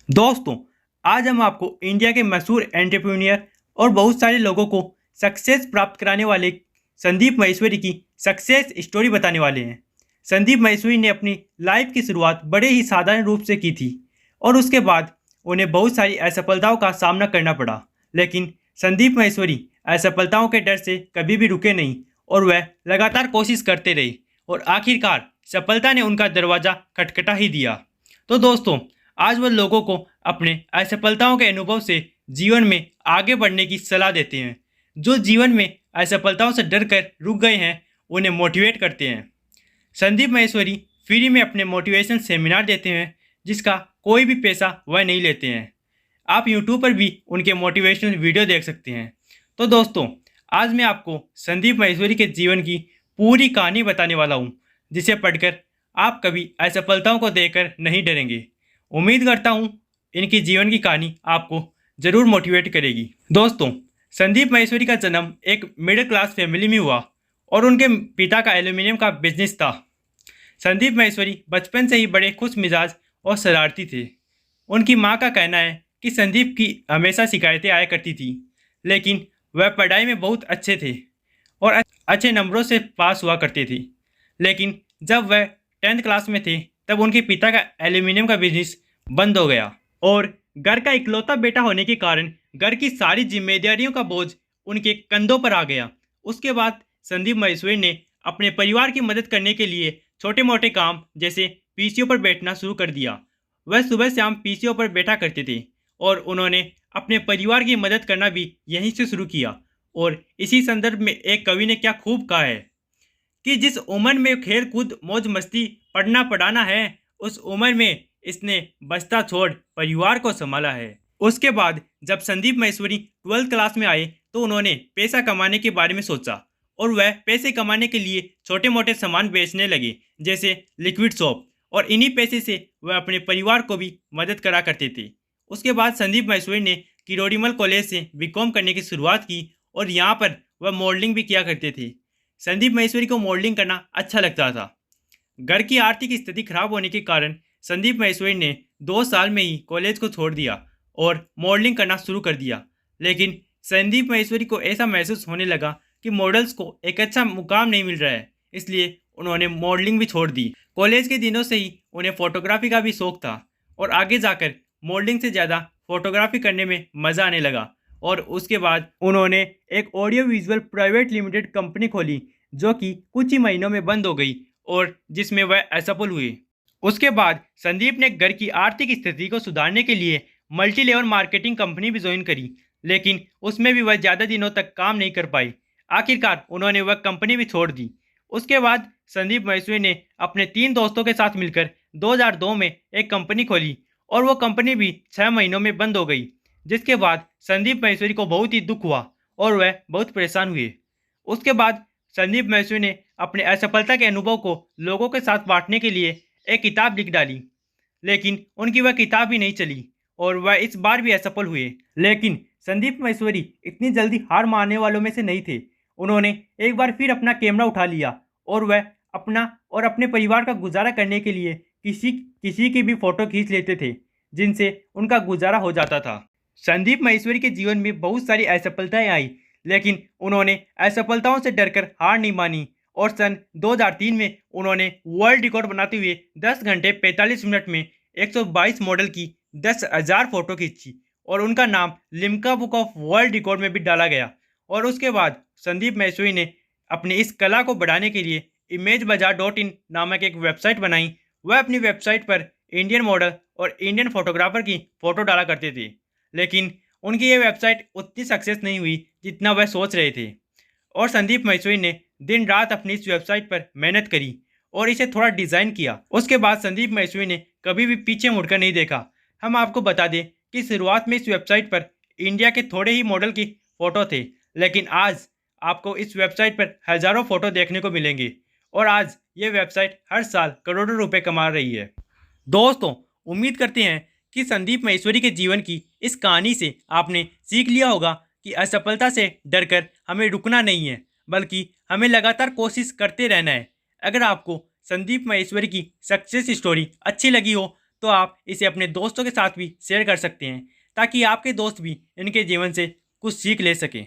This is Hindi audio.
दोस्तों, आज हम आपको इंडिया के मशहूर एंटरप्रेन्योर और बहुत सारे लोगों को सक्सेस प्राप्त कराने वाले संदीप महेश्वरी की सक्सेस स्टोरी बताने वाले हैं। संदीप महेश्वरी ने अपनी लाइफ की शुरुआत बड़े ही साधारण रूप से की थी और उसके बाद उन्हें बहुत सारी असफलताओं का सामना करना पड़ा। लेकिन संदीप महेश्वरी असफलताओं के डर से कभी भी रुके नहीं और वह लगातार कोशिश करते रहे और आखिरकार सफलता ने उनका दरवाज़ा खटखटा ही दिया। तो दोस्तों, आज वह लोगों को अपने असफलताओं के अनुभव से जीवन में आगे बढ़ने की सलाह देते हैं। जो जीवन में असफलताओं से डर कर रुक गए हैं, उन्हें मोटिवेट करते हैं। संदीप महेश्वरी फ्री में अपने मोटिवेशन सेमिनार देते हैं, जिसका कोई भी पैसा वह नहीं लेते हैं। आप यूट्यूब पर भी उनके मोटिवेशनल वीडियो देख सकते हैं। तो दोस्तों, आज मैं आपको संदीप महेश्वरी के जीवन की पूरी कहानी बताने वाला हूँ, जिसे पढ़कर आप कभी असफलताओं को देखकर नहीं डरेंगे। उम्मीद करता हूँ इनकी जीवन की कहानी आपको ज़रूर मोटिवेट करेगी। दोस्तों, संदीप महेश्वरी का जन्म एक मिडिल क्लास फैमिली में हुआ और उनके पिता का एल्यूमिनियम का बिजनेस था। संदीप महेश्वरी बचपन से ही बड़े खुश मिजाज और शरारती थे। उनकी माँ का कहना है कि संदीप की हमेशा शिकायतें आया करती थी, लेकिन वह पढ़ाई में बहुत अच्छे थे और अच्छे नंबरों से पास हुआ करते थे। लेकिन जब वह 10th क्लास में थे, तब उनके पिता का एल्यूमिनियम का बिजनेस बंद हो गया और घर का इकलौता बेटा होने के कारण घर की सारी जिम्मेदारियों का बोझ उनके कंधों पर आ गया। उसके बाद संदीप महेश्वरी ने अपने परिवार की मदद करने के लिए छोटे मोटे काम जैसे पीसीओ पर बैठना शुरू कर दिया। वह सुबह शाम पीसीओ पर बैठा करते थे और उन्होंने अपने परिवार की मदद करना भी यहीं से शुरू किया। और इसी संदर्भ में एक कवि ने क्या खूब कहा है कि जिस उम्र में खेल कूद मौज मस्ती पढ़ना पढ़ाना है, उस उम्र में इसने बस्ता छोड़ परिवार को संभाला है। उसके बाद जब संदीप महेश्वरी 12th क्लास में आए, तो उन्होंने पैसा कमाने के बारे में सोचा और वह पैसे कमाने के लिए छोटे मोटे सामान बेचने लगे, जैसे लिक्विड सोप, और इन्हीं पैसे से वह अपने परिवार को भी मदद करा करते थे। उसके बाद संदीप महेश्वरी ने किरोड़ीमल कॉलेज से बीकॉम करने की शुरुआत की और यहाँ पर वह मॉडलिंग भी किया करते थे। संदीप महेश्वरी को मॉडलिंग करना अच्छा लगता था। घर की आर्थिक स्थिति खराब होने के कारण संदीप महेश्वरी ने 2 साल में ही कॉलेज को छोड़ दिया और मॉडलिंग करना शुरू कर दिया। लेकिन संदीप महेश्वरी को ऐसा महसूस होने लगा कि मॉडल्स को एक अच्छा मुकाम नहीं मिल रहा है, इसलिए उन्होंने मॉडलिंग भी छोड़ दी। कॉलेज के दिनों से ही उन्हें फोटोग्राफी का भी शौक था और आगे जाकर मॉडलिंग से ज़्यादा फोटोग्राफी करने में मज़ा आने लगा। और उसके बाद उन्होंने एक audio visual private limited company खोली, जो कि कुछ ही महीनों में बंद हो गई और जिसमें वह असफल हुए। उसके बाद संदीप ने घर की आर्थिक स्थिति को सुधारने के लिए मल्टी लेवल मार्केटिंग कंपनी भी ज्वाइन करी, लेकिन उसमें भी वह ज़्यादा दिनों तक काम नहीं कर पाई। आखिरकार उन्होंने वह कंपनी भी छोड़ दी। उसके बाद संदीप महेश्वरी ने अपने 3 दोस्तों के साथ मिलकर 2002 में एक कंपनी खोली और वो कंपनी भी 6 महीनों में बंद हो गई, जिसके बाद संदीप महेश्वरी को बहुत ही दुख हुआ और वह बहुत परेशान हुए। उसके बाद संदीप महेश्वरी ने अपने असफलता के अनुभव को लोगों के साथ बांटने के लिए एक किताब लिख डाली, लेकिन उनकी वह किताब ही नहीं चली और वह इस बार भी असफल हुए। लेकिन संदीप महेश्वरी इतनी जल्दी हार मानने वालों में से नहीं थे। उन्होंने एक बार फिर अपना कैमरा उठा लिया और वह अपना और अपने परिवार का गुजारा करने के लिए किसी किसी की भी फोटो खींच लेते थे, जिनसे उनका गुजारा हो जाता था। संदीप महेश्वरी के जीवन में बहुत सारी असफलताएं आई, लेकिन उन्होंने असफलताओं से डरकर हार नहीं मानी और सन 2003 में उन्होंने वर्ल्ड रिकॉर्ड बनाते हुए 10 घंटे 45 मिनट में 122 मॉडल की 10,000 फोटो खींची और उनका नाम Limca book of world record में भी डाला गया। और उसके बाद संदीप महेश्वरी ने अपनी इस कला को बढ़ाने के लिए imagebazaar.in नामक एक वेबसाइट बनाई। वह अपनी वेबसाइट पर इंडियन मॉडल और इंडियन फोटोग्राफर की फ़ोटो डाला करते थे, लेकिन उनकी ये वेबसाइट उतनी सक्सेस नहीं हुई जितना वह सोच रहे थे। और संदीप महेश्वरी ने दिन रात अपनी इस वेबसाइट पर मेहनत करी और इसे थोड़ा डिज़ाइन किया। उसके बाद संदीप महेश्वरी ने कभी भी पीछे मुड़कर नहीं देखा। हम आपको बता दें कि शुरुआत में इस वेबसाइट पर इंडिया के थोड़े ही मॉडल की फ़ोटो थे, लेकिन आज आपको इस वेबसाइट पर हज़ारों फ़ोटो देखने को मिलेंगे और आज ये वेबसाइट हर साल करोड़ों रुपए कमा रही है। दोस्तों, उम्मीद करते हैं कि संदीप महेश्वरी के जीवन की इस कहानी से आपने सीख लिया होगा कि असफलता से डरकर हमें रुकना नहीं है, बल्कि हमें लगातार कोशिश करते रहना है। अगर आपको संदीप महेश्वरी की सक्सेस स्टोरी अच्छी लगी हो, तो आप इसे अपने दोस्तों के साथ भी शेयर कर सकते हैं ताकि आपके दोस्त भी इनके जीवन से कुछ सीख ले सकें।